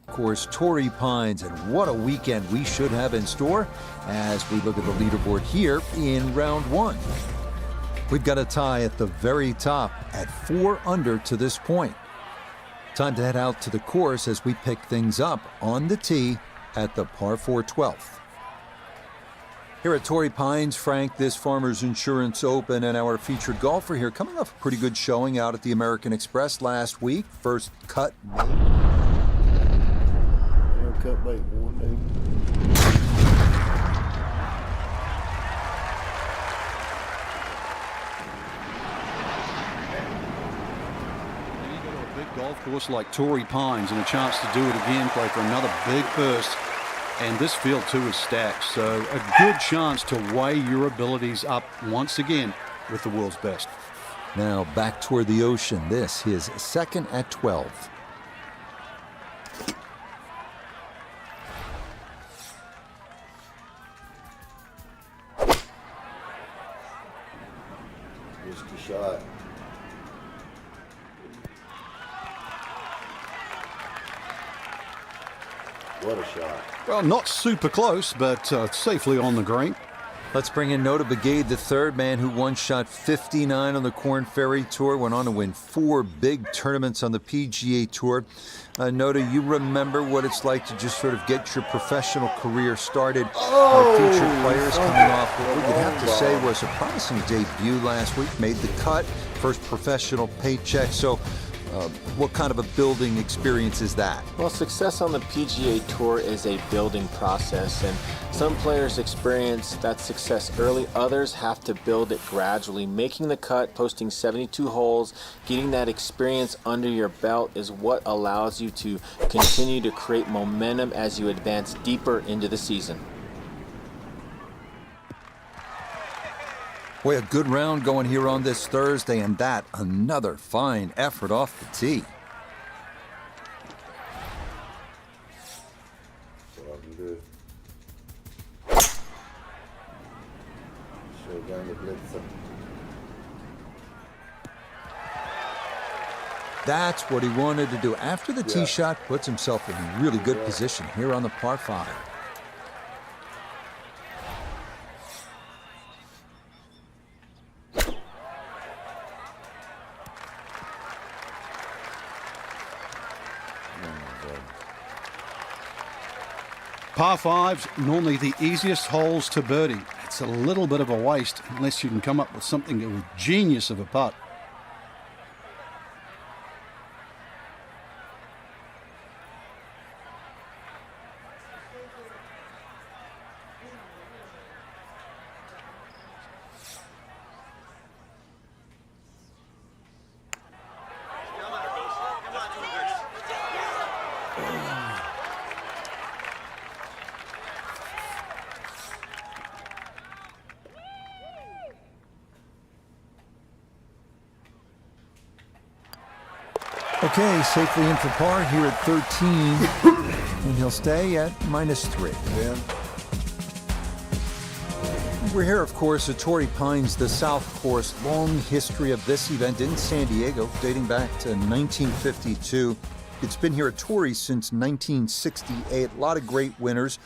Of course, Torrey Pines, and what a weekend we should have in store as we look at the leaderboard here in round one. We've got a tie at the very top at 4 under to this point. Time to head out to the course as we pick things up on the tee at the par 4 12th. Here at Torrey Pines, Frank, this Farmers Insurance Open, and our featured golfer here coming off a pretty good showing out at the American Express last week. First cut made. Cut bait one day. You go to a big golf course like Torrey Pines and a chance to do it again, play for another big purse. And this field, too, is stacked. So a good chance to weigh your abilities up once again with the world's best. Now back toward the ocean. This his second at 12. Risky shot. What a shot. Well, not super close, but safely on the green. Let's bring in Notah Begay, the third man who once shot 59 on the Korn Ferry Tour, went on to win 4 big tournaments on the PGA Tour. Notah, you remember what it's like to just sort of get your professional career started. Our featured players coming off what we could have to say was a promising debut last week, made the cut, first professional paycheck. So what kind of a building experience is that? Well, success on the PGA Tour is a building process, and some players experience that success early. Others have to build it gradually. Making the cut, posting 72 holes, getting that experience under your belt is what allows you to continue to create momentum as you advance deeper into the season. Boy, a good round going here on this Thursday, and that another fine effort off the tee. That's what I can do. Show down the blitzer. That's what he wanted to do. After the tee shot, puts himself in a really good position here on the par 5. Par 5's normally the easiest holes to birdie. It's a little bit of a waste unless you can come up with something of a genius of a putt. Okay, safely in for par here at 13, and he'll stay at -3. Yeah. We're here, of course, at Torrey Pines, the South Course. Long history of this event in San Diego, dating back to 1952. It's been here at Torrey since 1968. A lot of great winners.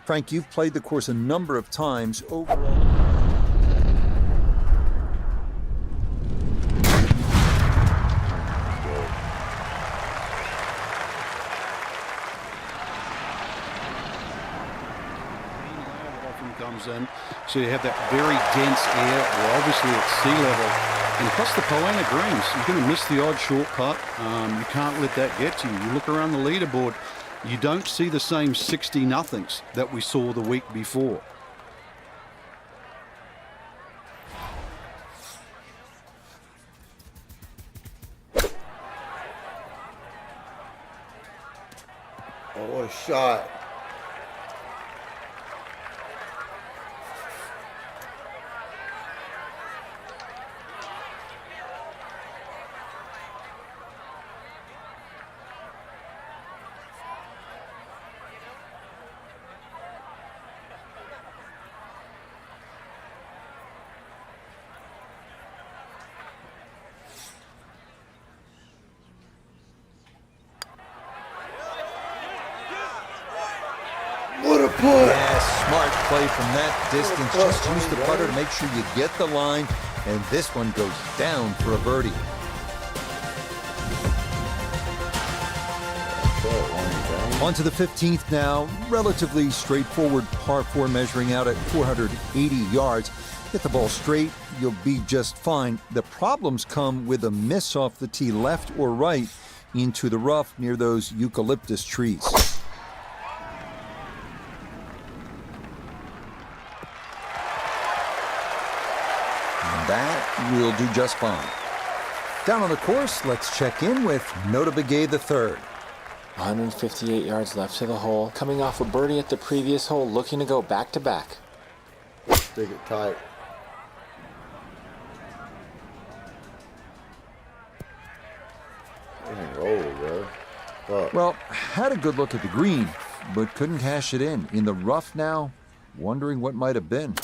Frank, you've played the course a number of times. Overall, comes in, so you have that very dense air. Well, obviously at sea level, and plus the Poa annua greens, you're going to miss the odd short putt. You can't let that get to you. You look around the leaderboard, you don't see the same 60 nothings that we saw the week before. Oh, what a shot. Smart play from that distance. Just use the putter to make sure you get the line. And this one goes down for a birdie. On to the 15th now. Relatively straightforward par 4 measuring out at 480 yards. Get the ball straight, you'll be just fine. The problems come with a miss off the tee left or right into the rough near those eucalyptus trees. And that will do just fine. Down on the course, let's check in with Notah Begay III. 158 yards left to the hole. Coming off a birdie at the previous hole, looking to go back-to-back. Stick it tight. Roll, bro. Fuck. Well, had a good look at the green, but couldn't cash it in. In the rough now, wondering what might have been.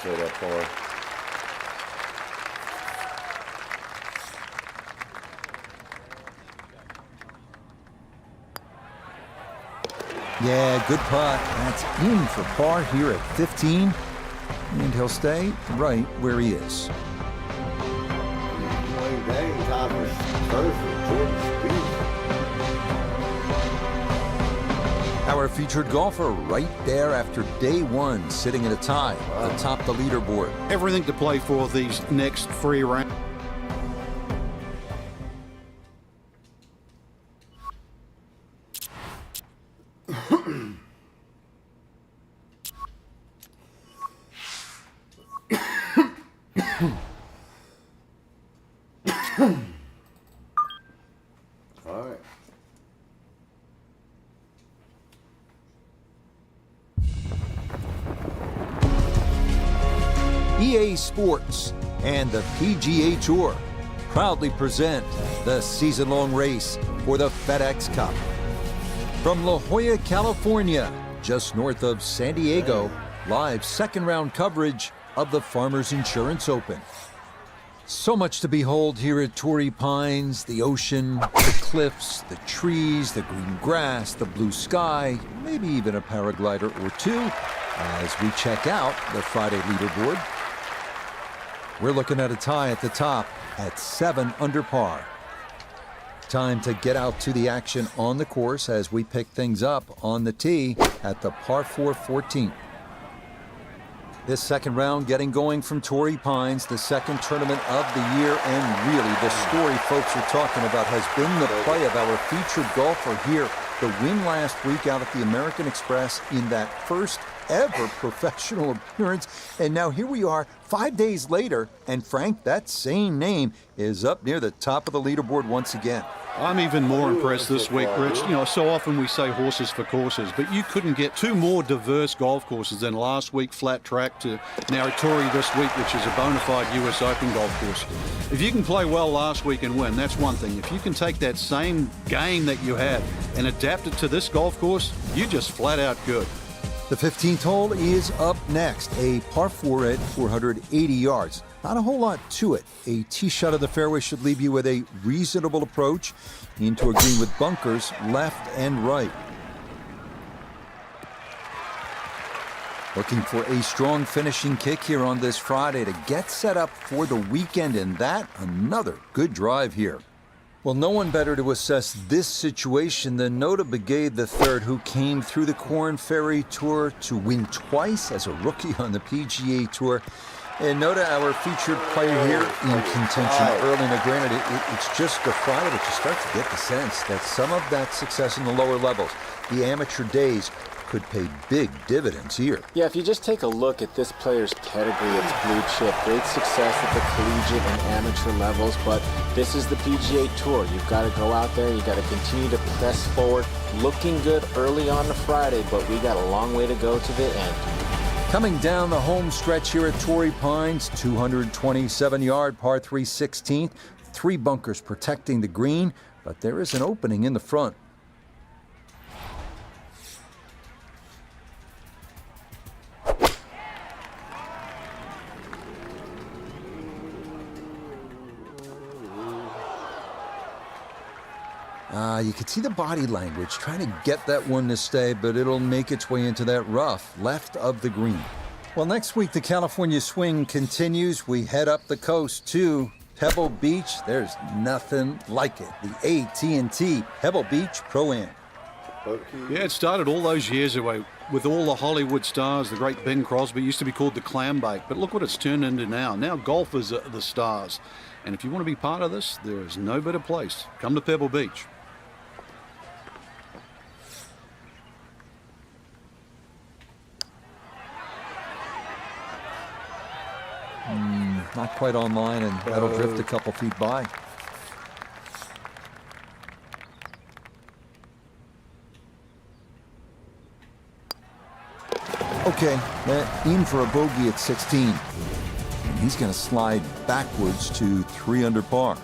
So that far. Yeah, good putt. That's in for par here at 15. And he'll stay right where he is. Wayne Dang top is perfect. Jordan Spieth. Our featured golfer right there after day one, sitting at a tie atop the leaderboard. Everything to play for these next 3 rounds. All right. EA Sports and the PGA Tour proudly present the season-long race for the FedEx Cup. From La Jolla, California, just north of San Diego, live second-round coverage of the Farmers Insurance Open. So much to behold here at Torrey Pines: the ocean, the cliffs, the trees, the green grass, the blue sky, maybe even a paraglider or two as we check out the Friday leaderboard. We're looking at a tie at the top at 7 under par. Time to get out to the action on the course as we pick things up on the tee at the par 4 14th. This second round getting going from Torrey Pines, the second tournament of the year, and really the story folks are talking about has been the play of our featured golfer here. The win last week out at the American Express in that first ever professional appearance. And now here we are 5 days later, and Frank, that same name, is up near the top of the leaderboard once again. I'm even more impressed this week, Rich. You know, so often we say horses for courses, but you couldn't get 2 more diverse golf courses than last week, flat track, to now Torrey this week, which is a bona fide US Open golf course. If you can play well last week and win, that's one thing. If you can take that same game that you had and adapt it to this golf course, you just flat out good. The 15th hole is up next, a par 4 at 480 yards. Not a whole lot to it. A tee shot of the fairway should leave you with a reasonable approach into a green with bunkers left and right. Looking for a strong finishing kick here on this Friday to get set up for the weekend, and that another good drive here. Well, no one better to assess this situation than Notah Begay III, who came through the Korn Ferry Tour to win twice as a rookie on the PGA Tour. And Notah, our featured player here in contention early. Now, granted, it's just a Friday, but you start to get the sense that some of that success in the lower levels, the amateur days, could pay big dividends here. Yeah, if you just take a look at this player's pedigree, it's blue chip. Great success at the collegiate and amateur levels, but this is the PGA Tour. You've got to go out there, you've got to continue to press forward. Looking good early on the Friday, but we got a long way to go to the end. Coming down the home stretch here at Torrey Pines, 227-yard par 3 16th. 3 bunkers protecting the green, but there is an opening in the front. You can see the body language trying to get that one to stay, but it'll make its way into that rough left of the green. Well, next week the California swing continues. We head up the coast to Pebble Beach. There's nothing like it. The AT&T Pebble Beach Pro-Am. Yeah, it started all those years ago with all the Hollywood stars. The great Bing Crosby used to be called the clam bake, but look what it's turned into now. Now golfers are the stars. And if you want to be part of this, there is no better place. Come to Pebble Beach. Not quite online, and that'll drift a couple feet by. Okay, in for a bogey at 16. And he's going to slide backwards to 3 under par.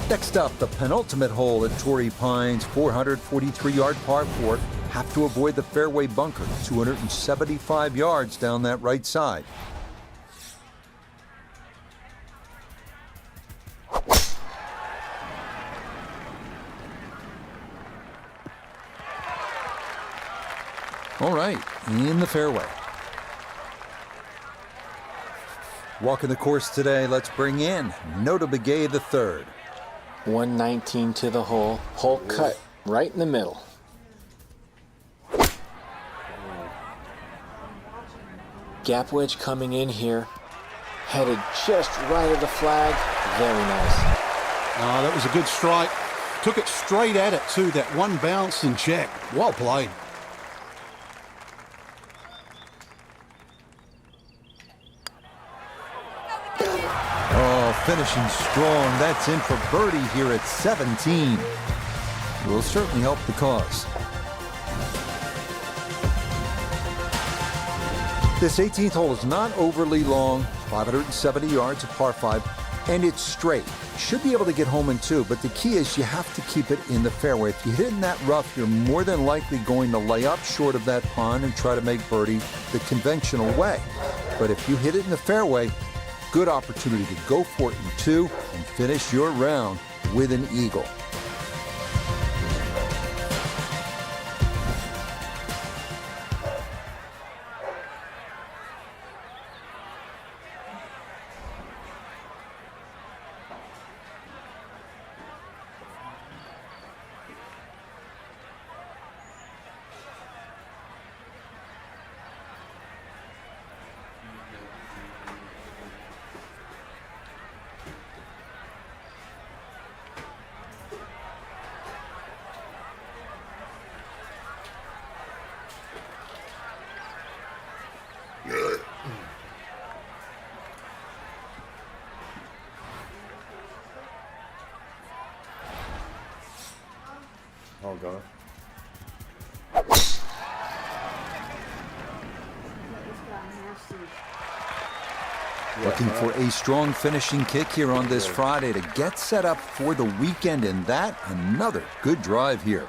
Next up, the penultimate hole at Torrey Pines, 443-yard par 4. Have to avoid the fairway bunker, 275 yards down that right side. All right, in the fairway. Walking the course today, let's bring in Notah Begay III. 119 to the hole. Hole cut right in the middle. Gap wedge coming in here. Headed just right of the flag. Very nice. Oh, that was a good strike. Took it straight at it, too. That one bounce and check. Well played. Finishing strong. That's in for birdie here at 17. Will certainly help the cause. This 18th hole is not overly long, 570 yards of par 5, and it's straight. Should be able to get home in 2, but the key is you have to keep it in the fairway. If you hit it in that rough, you're more than likely going to lay up short of that pond and try to make birdie the conventional way. But if you hit it in the fairway, good opportunity to go for it in 2 and finish your round with an eagle. Oh, God. Looking for a strong finishing kick here on this Friday to get set up for the weekend, and that another good drive here.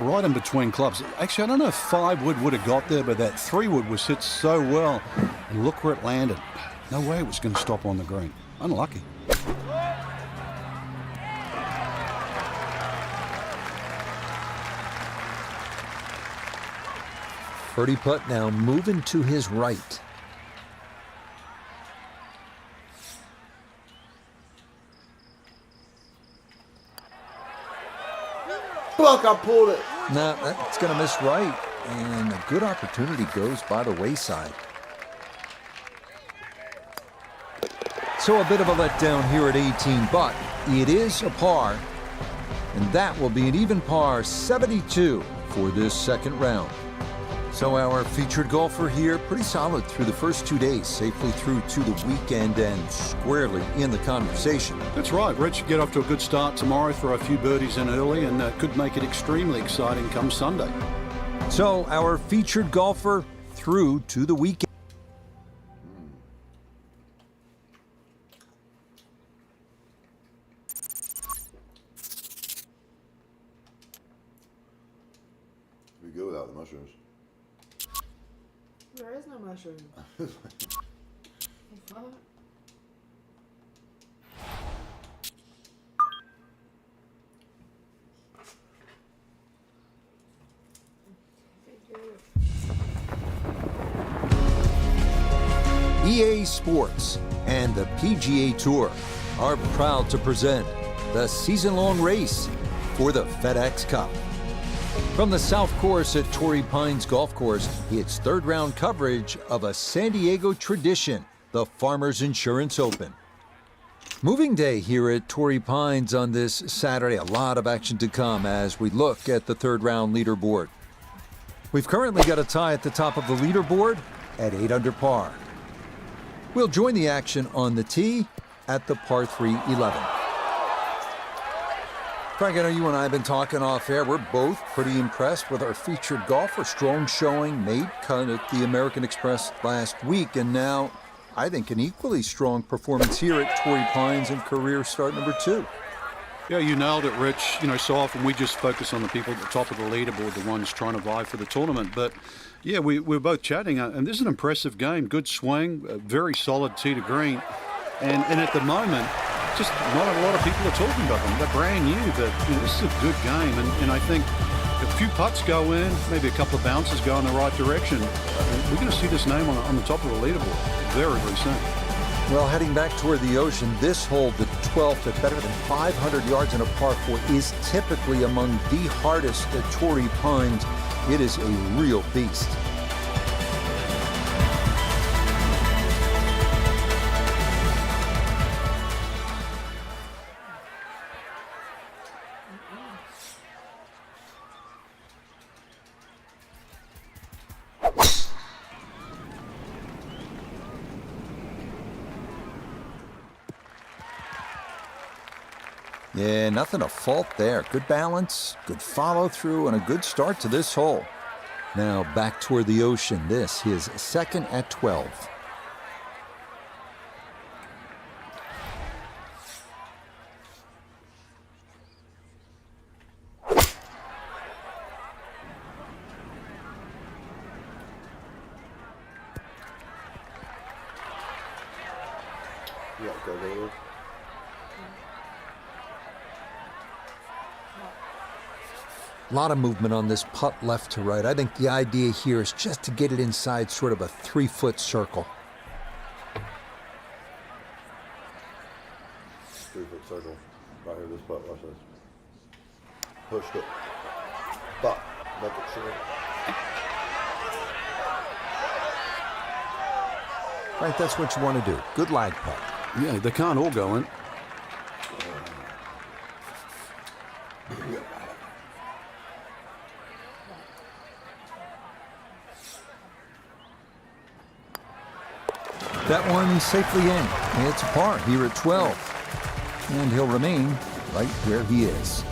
Right in between clubs. Actually, I don't know if 5 wood would have got there, but that 3 wood was hit so well. And look where it landed. No way it was going to stop on the green. Unlucky. Birdie putt now moving to his right. Look, I pulled it. Now, that's going to miss right, and a good opportunity goes by the wayside. So a bit of a letdown here at 18, but it is a par, and that will be an even par 72 for this second round. So our featured golfer here, pretty solid through the first 2 days, safely through to the weekend and squarely in the conversation. That's right. Rich, get off to a good start tomorrow, throw a few birdies in early, and could make it extremely exciting come Sunday. So our featured golfer through to the weekend. be good without the mushrooms. There is no mushroom. What? EA Sports and the PGA Tour are proud to present the season-long race for the FedEx Cup. From the South Course at Torrey Pines Golf Course, it's third-round coverage of a San Diego tradition, the Farmers Insurance Open. Moving day here at Torrey Pines on this Saturday. A lot of action to come as we look at the third-round leaderboard. We've currently got a tie at the top of the leaderboard at 8 under par. We'll join the action on the tee at the par 3 11. Frank, I know you and I have been talking off air. We're both pretty impressed with our featured golfer. Strong showing, made cut at the American Express last week, and now I think an equally strong performance here at Torrey Pines in career start number 2. Yeah, you nailed it, Rich. You know, so often we just focus on the people at the top of the leaderboard, the ones trying to vie for the tournament. But, yeah, we're both chatting, and this is an impressive game. Good swing, a very solid tee to green. And at the moment, just not a lot of people are talking about them. They're brand new, but you know, this is a good game. And I think a few putts go in, maybe a couple of bounces go in the right direction. We're going to see this name on the top of the leaderboard very, very soon. Well, heading back toward the ocean, this hole, the 12th at better than 500 yards in a par 4, is typically among the hardest at Torrey Pines. It is a real beast. Yeah, nothing to fault there. Good balance, good follow through, and a good start to this hole. Now back toward the ocean. This his second at 12. Yeah, go there. A lot of movement on this putt left to right. I think the idea here is just to get it inside sort of a 3-foot circle. 3-foot circle. Right here, this putt, watch this. Pushed it. But, make it short. Right, that's what you want to do. Good lag putt. Yeah, they can't all go in. That one safely in. It's a par here at 12. And he'll remain right where he is.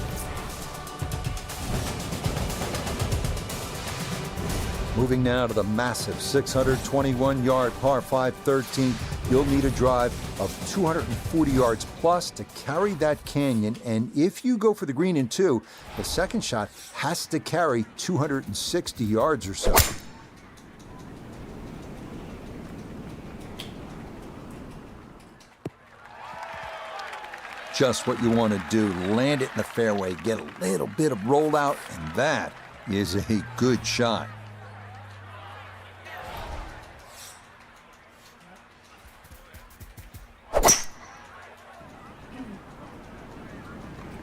Moving now to the massive 621-yard par 5 13th. You'll need a drive of 240 yards plus to carry that canyon. And if you go for the green in 2, the second shot has to carry 260 yards or so. Just what you want to do. Land it in the fairway, get a little bit of rollout, and that is a good shot.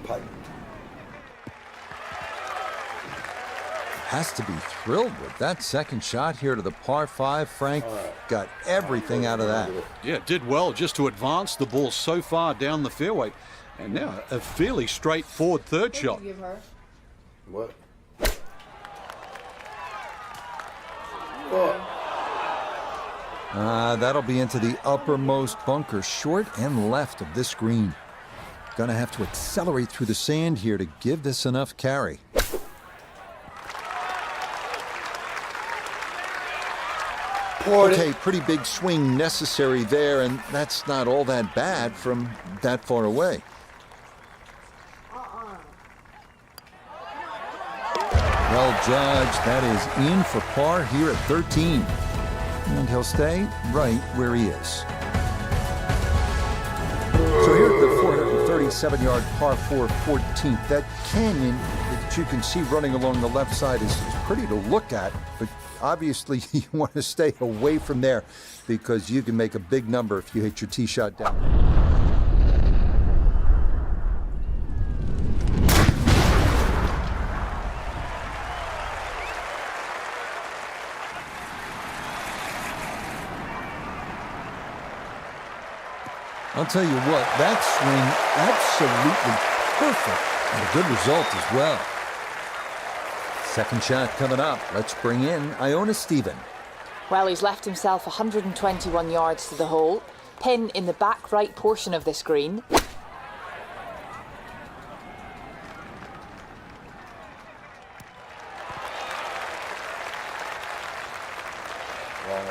Pipe. Has to be thrilled with that second shot here to the par 5. Frank got everything out of that. Yeah, did well just to advance the ball so far down the fairway. And now a fairly straightforward third shot. Give her. What? That'll be into the uppermost bunker, short and left of this green. Gonna have to accelerate through the sand here to give this enough carry. Okay, pretty big swing necessary there, and that's not all that bad from that far away. Well judged. That is in for par here at 13. And he'll stay right where he is. So here at the 437-yard par 4 14th, that canyon that you can see running along the left side is pretty to look at, but obviously you want to stay away from there because you can make a big number if you hit your tee shot down. I'll tell you what, that swing absolutely perfect and a good result as well. Second shot coming up. Let's bring in Iona Stephen. Well, he's left himself 121 yards to the hole. Pin in the back right portion of this green.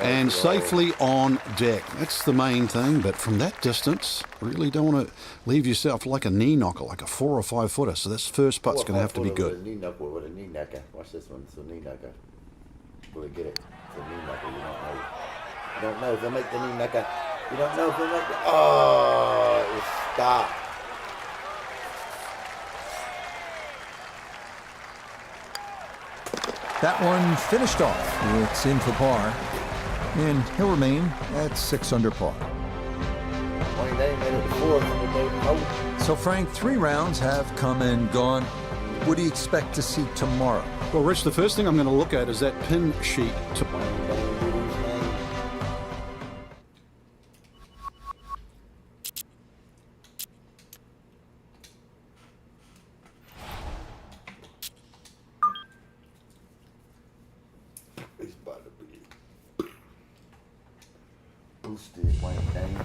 And safely on deck. That's the main thing, but from that distance, really don't want to leave yourself like a knee knocker, like a 4 or 5 footer. So this first putt's going to have to be good. With a knee knocker, with a knee knocker. Watch this one. It's a knee knocker. Will it get it? It's a knee knocker. You don't know. You don't know if they'll make the knee knocker. You don't know if they'll make the... Oh, it stopped. That one finished off. It's in for par. And he'll remain at 6 under par. They made it to 4th. So, Frank, 3 rounds have come and gone. What do you expect to see tomorrow? Well, Rich, the first thing I'm going to look at is that pin sheet. He's about to be boosted, Wayne Dane.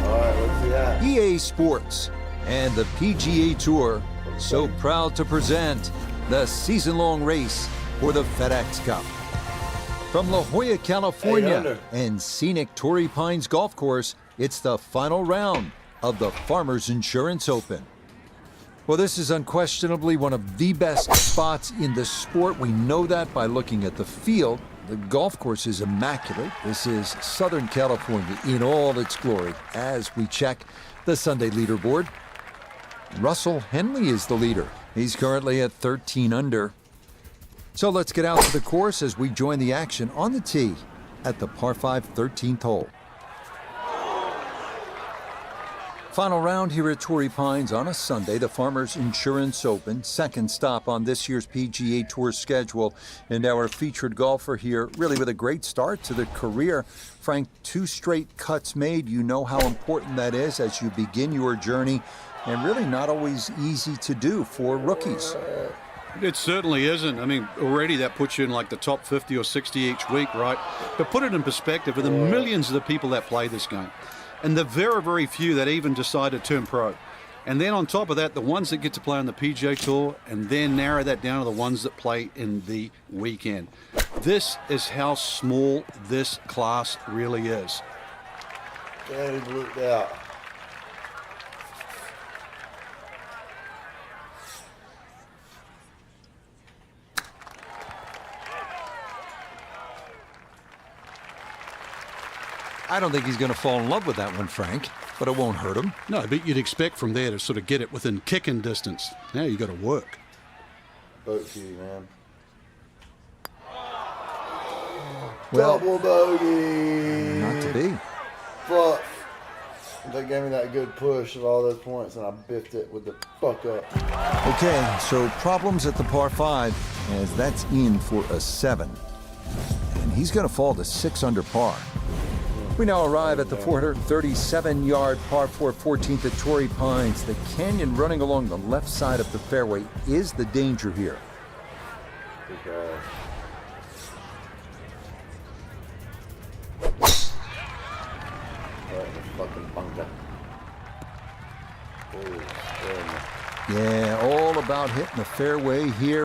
All right, let's see that. EA Sports and the PGA Tour so proud to present the season-long race for the FedEx Cup. From La Jolla, California, and scenic Torrey Pines Golf Course, it's the final round of the Farmers Insurance Open. Well, this is unquestionably one of the best spots in the sport. We know that by looking at the field. The golf course is immaculate. This is Southern California in all its glory as we check the Sunday leaderboard. Russell Henley is the leader. He's currently at 13 under. So let's get out to the course as we join the action on the tee at the par 5 13th hole. Final round here at Torrey Pines on a Sunday, the Farmers Insurance Open, second stop on this year's PGA Tour schedule. And our featured golfer here, really with a great start to the career. Frank, 2 straight cuts made. You know how important that is as you begin your journey, and really not always easy to do for rookies. It certainly isn't. I mean, already that puts you in like the top 50 or 60 each week, right? But put it in perspective, of the millions of the people that play this game, and the very, very few that even decide to turn pro. And then on top of that, the ones that get to play on the PGA Tour, and then narrow that down to the ones that play in the weekend. This is how small this class really is. Yeah, he blew it out. I don't think he's going to fall in love with that one, Frank, but it won't hurt him. No, but you'd expect from there to sort of get it within kicking distance. Now you got to work. Boat to you, man. Well, Double bogey. not to be. Fuck. They gave me that good push at all those points, and I biffed it with the fuck up. Okay, so problems at the par 5, as that's in for a 7. And he's going to fall to 6 under par. We now arrive at the 437-yard par 4 14th at Torrey Pines. The canyon running along the left side of the fairway is the danger here. Because right in the fucking bunker. Oh, Yeah, all about hitting the fairway here.